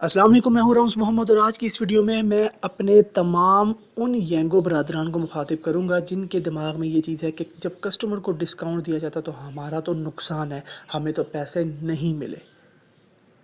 अस्सलाम वालेकुम, मैं हूँ रऊस मोहम्मद और आज की इस वीडियो में मैं अपने तमाम उन यंगो बरादरान को मुखातिब करूँगा जिनके दिमाग में ये चीज़ है कि जब कस्टमर को डिस्काउंट दिया जाता तो हमारा तो नुकसान है, हमें तो पैसे नहीं मिले।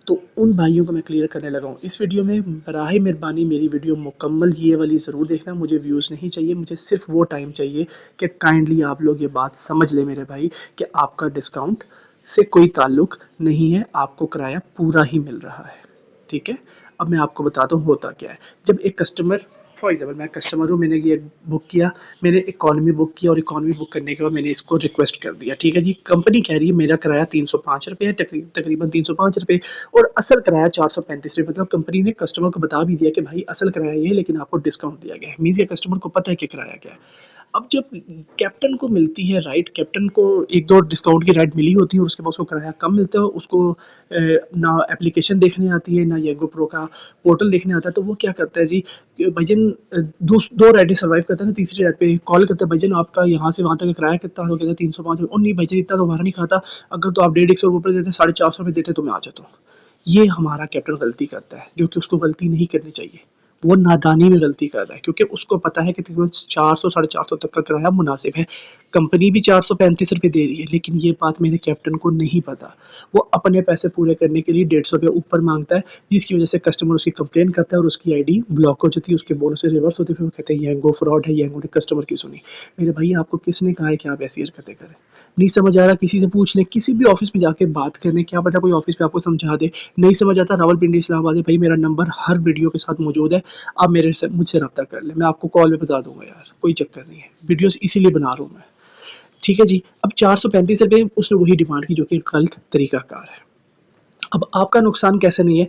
तो उन भाइयों को मैं क्लियर करने लगा हूँ। इस वीडियो में बराए मेहरबानी मेरी वीडियो मुकम्मल ये वाली ज़रूर देखना। मुझे व्यूज़ नहीं चाहिए, मुझे सिर्फ वो टाइम चाहिए कि काइंडली आप लोग ये बात समझ लें मेरे भाई कि आपका डिस्काउंट से कोई ताल्लुक नहीं है, आपको किराया पूरा ही मिल रहा है। ठीक है। अब मैं आपको बताता हूँ होता क्या है। जब एक कस्टमर, फॉर एग्जाम्पल मैं कस्टमर हूँ, मैंने ये बुक किया, मैंने इकॉनमी बुक किया और इकॉनमी बुक करने के बाद मैंने इसको रिक्वेस्ट कर दिया। ठीक है जी, कंपनी कह रही है मेरा किराया 305 रुपये है, तकरीबन 305 रुपये, और असल किराया 435 रुपये। मतलब कंपनी ने कस्टमर को बता भी दिया कि भाई असल किराया ये है, लेकिन आपको डिस्काउंट दिया गया है। मीन्स ये कस्टमर को पता है कि किराया क्या है। अब जब कैप्टन को मिलती है राइट, कैप्टन को एक दो डिस्काउंट की राइट मिली होती है और उसके बाद उसको किराया कम मिलता है, उसको ना एप्लीकेशन देखने आती है ना येंगो प्रो का पोर्टल देखने आता है, तो वो क्या करता है जी कि भाईजान दो राइडें सर्वाइव करता है ना, तीसरी राइड पे कॉल करता है, भाईजान आपका यहाँ से वहाँ तक का किराया कितना हो गया था, 305 रुपये। और नहीं भाईजान इतना तो हमारा नहीं खाता, अगर तो आप 150 रुपये देते, 450 रुपये देते तो मैं आ जाता हूँ। ये हमारा कैप्टन गलती करता है, जो कि उसको गलती नहीं करनी चाहिए। वो नादानी में गलती कर रहा है क्योंकि उसको पता है कि तकरीबन 400 साढ़े 400 तक का किराया मुनासिब है। कंपनी भी 435 रुपये दे रही है, लेकिन ये बात मेरे कैप्टन को नहीं पता। वो अपने पैसे पूरे करने के लिए 150 रुपये ऊपर मांगता है, जिसकी वजह से कस्टमर उसकी कंप्लेन करता है और उसकी आईडी ब्लॉक हो जाती है, उसके बोनस से रिवर्स होते, फिर वो कहते हैं येंगो फ्रॉड है, येंगो ने कस्टमर की सुनी। मेरे भाई आपको किसने कहा है कि आप ऐसी हरकतें करें? नहीं समझ आ रहा, किसी से पूछ लें, किसी भी ऑफिस में जाके बात करें, क्या पता कोई ऑफिस में आपको समझा दे। नहीं समझ आता, रावलपिंडी इस्लामाबाद है भाई, मेरा नंबर हर वीडियो के साथ मौजूद है। आप मेरे से मुझसे रब्ता कर लें, मैं आपको कॉल पे बता दूंगा यार, कोई चक्कर नहीं है, वीडियोस इसीलिए बना रहा हूँ मैं। ठीक है जी। अब 435 रुपये उसने वही डिमांड की जो कि गलत तरीकाकार है। अब आपका नुकसान कैसे नहीं है,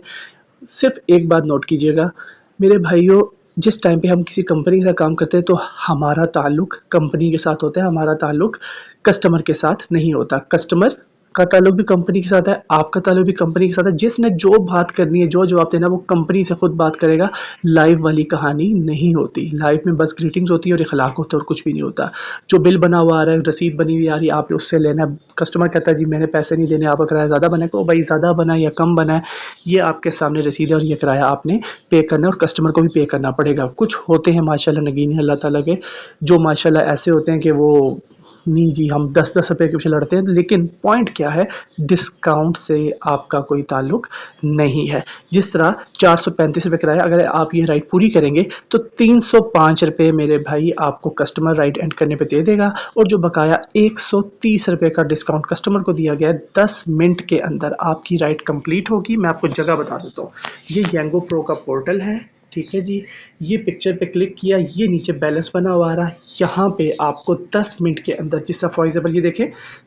सिर्फ एक बात नोट कीजिएगा मेरे भाइयों, जिस टाइम पे हम किसी कंपनी के साथ काम करते हैं तो हमारा ताल्लुक कंपनी के साथ होता है, हमारा ताल्लुक कस्टमर के साथ नहीं होता। कस्टमर का ताल्लुक भी कंपनी के साथ है, आपका ताल्लुक भी कंपनी के साथ है। जिसने जो बात करनी है, जो जवाब देना है, वो कंपनी से खुद बात करेगा। लाइव वाली कहानी नहीं होती, लाइव में बस ग्रीटिंग्स होती है और इखलाक होता है और कुछ भी नहीं होता। जो बिल बना हुआ आ रहा है, रसीद बनी हुई आ रही है, आपने उससे लेना है। कस्टमर कहता है जी मैंने पैसे नहीं देने, आपका किराया ज़्यादा बना है, तो भाई ज़्यादा बना है या कम बना है, ये आपके सामने रसीद है और ये किराया आपने पे करना है और कस्टमर को भी पे करना पड़ेगा। कुछ होते हैं माशाल्लाह नगीने अल्लाह ताला के, जो माशाल्लाह ऐसे होते हैं कि वो नहीं जी हम 10-10 रुपए के पीछे लड़ते हैं, लेकिन पॉइंट क्या है, डिस्काउंट से आपका कोई ताल्लुक नहीं है। जिस तरह 435 रुपये किराया, अगर आप ये राइड पूरी करेंगे तो 305 रुपये मेरे भाई आपको कस्टमर राइड एंड करने पे दे देगा, और जो बकाया 130 रुपये का डिस्काउंट कस्टमर को दिया गया है, 10 मिनट के अंदर आपकी राइड कंप्लीट होगी। मैं आपको जगह बता देता हूँ, ये येंगो प्रो का पोर्टल है। ठीक है जी, ये पिक्चर पे क्लिक किया, ये नीचे बैलेंस बना हुआ आ रहा है, यहाँ पे आपको 10 मिनट के अंदर, जिस तरह फॉर एग्जाम्पल ये देखें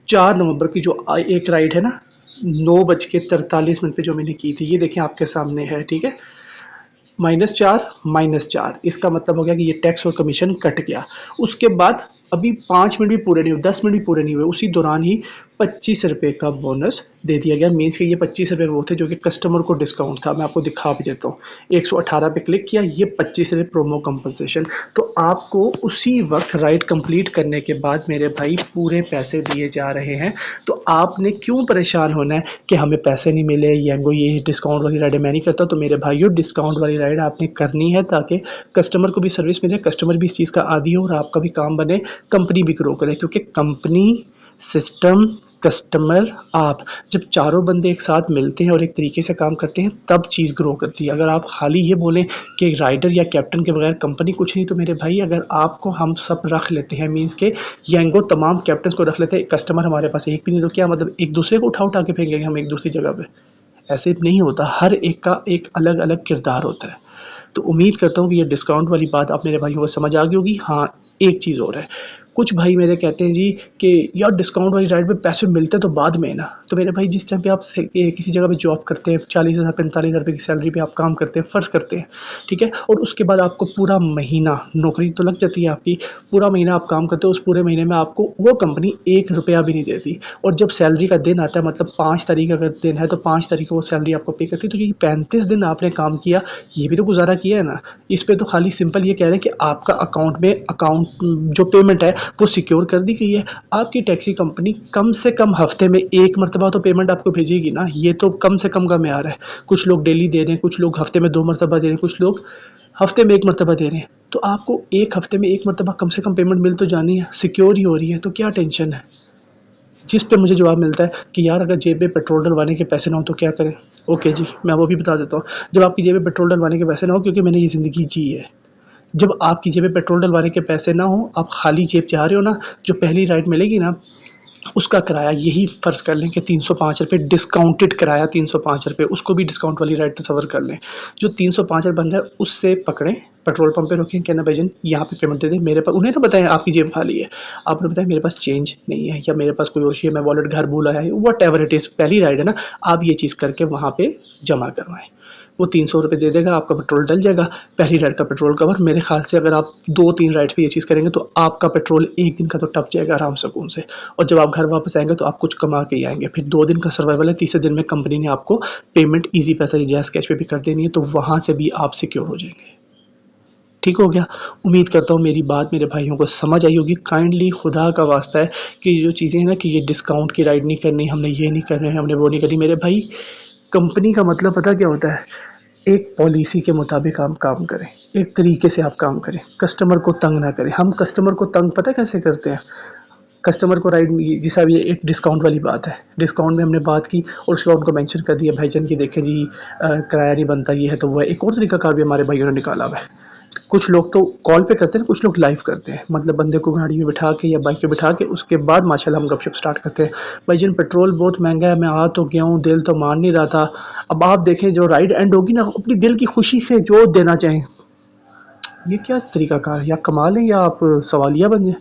4 नवंबर की जो एक राइड है ना, 9:43 पे जो मैंने की थी, ये देखें आपके सामने है। ठीक है, -4 इसका मतलब हो गया कि ये टैक्स और कमीशन कट गया। उसके बाद अभी 5 मिनट भी पूरे नहीं हुए, 10 मिनट भी पूरे नहीं हुए, उसी दौरान ही 25 रुपये का बोनस दे दिया गया। मीन्स कि ये 25 रुपये वो थे जो कि कस्टमर को डिस्काउंट था। मैं आपको दिखा भी देता हूँ, 118 पे क्लिक किया, ये 25 रुपये प्रोमो कंपनसेशन। तो आपको उसी वक्त राइड कंप्लीट करने के बाद मेरे भाई पूरे पैसे दिए जा रहे हैं। तो आपने क्यों परेशान होना है कि हमें पैसे नहीं मिले, येंगो ये डिस्काउंट वाली राइडें मैं नहीं करता। तो मेरे भाइयों, डिस्काउंट वाली राइड आपने करनी है ताकि कस्टमर को भी सर्विस मिले, कस्टमर भी इस चीज़ का आदी हो और आपका भी काम बने, कंपनी भी ग्रो करे। क्योंकि कंपनी, सिस्टम, कस्टमर, आप जब चारों बंदे एक साथ मिलते हैं और एक तरीके से काम करते हैं तब चीज़ ग्रो करती है। अगर आप खाली ये बोलें कि राइडर या कैप्टन के बगैर कंपनी कुछ नहीं, तो मेरे भाई अगर आपको हम सब रख लेते हैं, मीन्स के येंगो तमाम कैप्टन को रख लेते हैं, कस्टमर हमारे पास एक भी नहीं, तो क्या मतलब एक दूसरे को उठा उठा के फेंकेंगे हम एक दूसरी जगह पे? ऐसे नहीं होता, हर एक का एक अलग अलग किरदार होता है। तो उम्मीद करता हूँ कि ये डिस्काउंट वाली बात आप मेरे भाइयों को समझ आ गई होगी। हाँ, एक चीज़ और है, कुछ भाई मेरे कहते हैं जी कि यार डिस्काउंट वाली राइड पे पैसे मिलते तो बाद में ना। तो मेरे भाई, जिस टाइम पे आप किसी जगह पे जॉब करते हैं, 40,000 45,000 रुपये की सैलरी पे आप काम करते हैं, फ़र्ज़ करते हैं, ठीक है, और उसके बाद आपको पूरा महीना नौकरी तो लग जाती है आपकी, पूरा महीना आप काम करते हो, उस पूरे महीने में आपको वो कंपनी 1 रुपया भी नहीं देती। और जब सैलरी का दिन आता है, मतलब 5 तारीख अगर दिन है तो 5 तारीख को वो सैलरी आपको पे करती है। तो ये 35 दिन आपने काम किया, ये भी तो गुजारा किया है ना। इस पे तो खाली सिंपल ये कह रहे हैं कि आपका अकाउंट में जो पेमेंट है वो सिक्योर कर दी गई है। आपकी टैक्सी कंपनी कम से कम हफ्ते में एक मरतबा तो पेमेंट आपको भेजेगी ना, ये तो कम से कम का म्यार है। कुछ लोग डेली दे रहे हैं, कुछ लोग हफ्ते में 2 मरतबा दे रहे हैं, कुछ लोग हफ्ते में 1 मरतबा दे रहे हैं। तो आपको एक हफ्ते में 1 मरतबा कम से कम पेमेंट मिल तो जानी है, सिक्योर ही हो रही है, तो क्या टेंशन है। जिस पे मुझे जवाब मिलता है कि यार अगर जेब में पेट्रोल डलवाने के पैसे ना हो तो क्या करें। ओके जी, मैं वो भी बता देता हूँ। जब आपकी जेब में पेट्रोल डलवाने के पैसे ना हो, क्योंकि मैंने ये ज़िंदगी जी है। जब आपकी जेब में पेट्रोल डलवाने के पैसे ना हो, आप खाली जेब जा रहे हो ना, जो पहली राइड मिलेगी ना, उसका किराया यही फ़र्ज़ कर लें कि ₹305 डिस्काउंटेड किराया ₹305, उसको भी डिस्काउंट वाली राइड तस्वर कर लें। जो ₹305 बन रहा है उससे पकड़ें, पेट्रोल पंप पे रोकें, कहना भाईजान यहाँ पे पेमेंट दे दें, मेरे पास, उन्हें ना बताएं आपकी जेब खाली है, आपने बताया मेरे पास चेंज नहीं है या मेरे पास कोई और चीज़ है, मैं वॉलेट घर भूल आया है, व्हाटएवर इट इज़, पहली राइड है ना, आप ये चीज़ करके वहाँ पे जमा करवाएँ। वो ₹300 दे देगा, आपका पेट्रोल डल जाएगा, पहली राइड का पेट्रोल कवर। मेरे ख़्याल से अगर आप 2-3 राइड्स पे ये चीज़ करेंगे तो आपका पेट्रोल 1 दिन का तो टप जाएगा आराम सुकून से, और जब आप घर वापस आएँगे तो आप कुछ कमा के ही आएँगे। फिर 2 दिन का सर्वाइवल है, तीसरे दिन में कंपनी ने आपको पेमेंट ईज़ी पैसा या जैज़ कैश पे भी कर देनी है, तो वहाँ से भी आप सिक्योर हो जाएँगे। ठीक हो गया? उम्मीद करता हूँ मेरी बात मेरे भाइयों को समझ आई होगी। काइंडली खुदा का वास्ता है कि ये जो चीज़ें हैं ना, कि ये डिस्काउंट की राइड नहीं करनी, हमने ये नहीं करना है, हमने वो नहीं करनी। मेरे भाई, कंपनी का मतलब पता क्या होता है? एक पॉलिसी के मुताबिक आप काम करें, एक तरीके से आप काम करें, कस्टमर को तंग ना करें। हम कस्टमर को तंग पता है कैसे करते हैं? कस्टमर को राइड, जैसा अब ये एक डिस्काउंट वाली बात है, डिस्काउंट में हमने बात की और उसके बाद उनको मेंशन कर दिया, भाईजान ये देखें जी, किराया नहीं बनता, ये है तो वो है। एक और तरीका कार भी हमारे भाइयों ने निकाला हुआ है। कुछ लोग तो कॉल पे करते हैं, कुछ लोग लाइव करते हैं, मतलब बंदे को गाड़ी में बिठा के या बाइक पे बिठा के उसके बाद माशाल्लाह हम गपशप स्टार्ट करते हैं। भाईजान पेट्रोल बहुत महंगा है, मैं आ तो गया हूँ, दिल तो मान नहीं रहा था। अब आप देखें, जो राइड एंड होगी ना, अपनी दिल की खुशी से जो देना चाहें। ये क्या तरीकाकार है? या कमाल है या आप सवालिया बन जाए।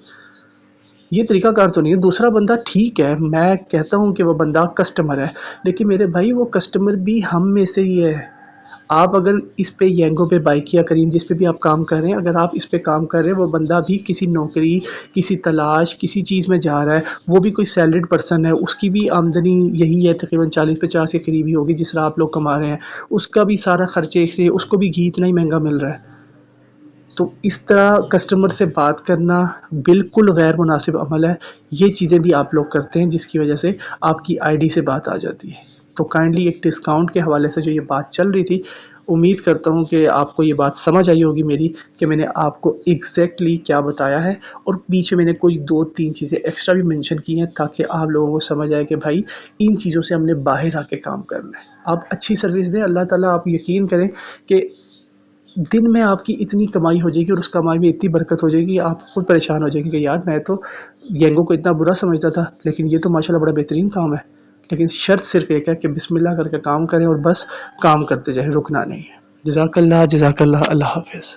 ये तरीकाकार तो नहीं है। दूसरा बंदा ठीक है, मैं कहता हूँ कि वो बंदा कस्टमर है, लेकिन मेरे भाई वो कस्टमर भी हम में से ही है। आप अगर इस पे येंगो पे, बाइक या करीम जिस पे भी आप काम कर रहे हैं, अगर आप इस पे काम कर रहे हैं, वो बंदा भी किसी नौकरी, किसी तलाश, किसी चीज़ में जा रहा है, वो भी कोई सैलरीड पर्सन है, उसकी भी आमदनी यही है, तकरीबन 40-50 के करीब ही होगी जिस तरह आप लोग कमा रहे हैं। उसका भी सारा खर्चे से, उसको भी घी इतना ही महंगा मिल रहा है। तो इस तरह कस्टमर से बात करना बिल्कुल गैर मुनासिब अमल है। ये चीज़ें भी आप लोग करते हैं जिसकी वजह से आपकी आईडी से बात आ जाती है। तो काइंडली एक डिस्काउंट के हवाले से जो ये बात चल रही थी, उम्मीद करता हूँ कि आपको ये बात समझ आई होगी मेरी, कि मैंने आपको एग्ज़ैक्टली क्या बताया है, और बीच में मैंने कोई 2-3 चीज़ें एक्स्ट्रा भी मेंशन की हैं ताकि आप लोगों को समझ आए कि भाई इन चीज़ों से हमने बाहर आके काम करना है। आप अच्छी सर्विस दें, अल्लाह ताला, आप यकीन करें कि दिन में आपकी इतनी कमाई हो जाएगी और उस कमाई में इतनी बरकत हो जाएगी, आप खुद परेशान हो जाएंगे कि यार मैं तो गेंगो को इतना बुरा समझता था, लेकिन ये तो माशाल्लाह बड़ा बेहतरीन काम है। लेकिन शर्त सिर्फ़ एक है कि बिस्मिल्लाह करके काम करें और बस काम करते जाएँ, रुकना नहीं है। जज़ाकल्लाह, जज़ाकल्लाह, अल्लाह हाफ़िज़।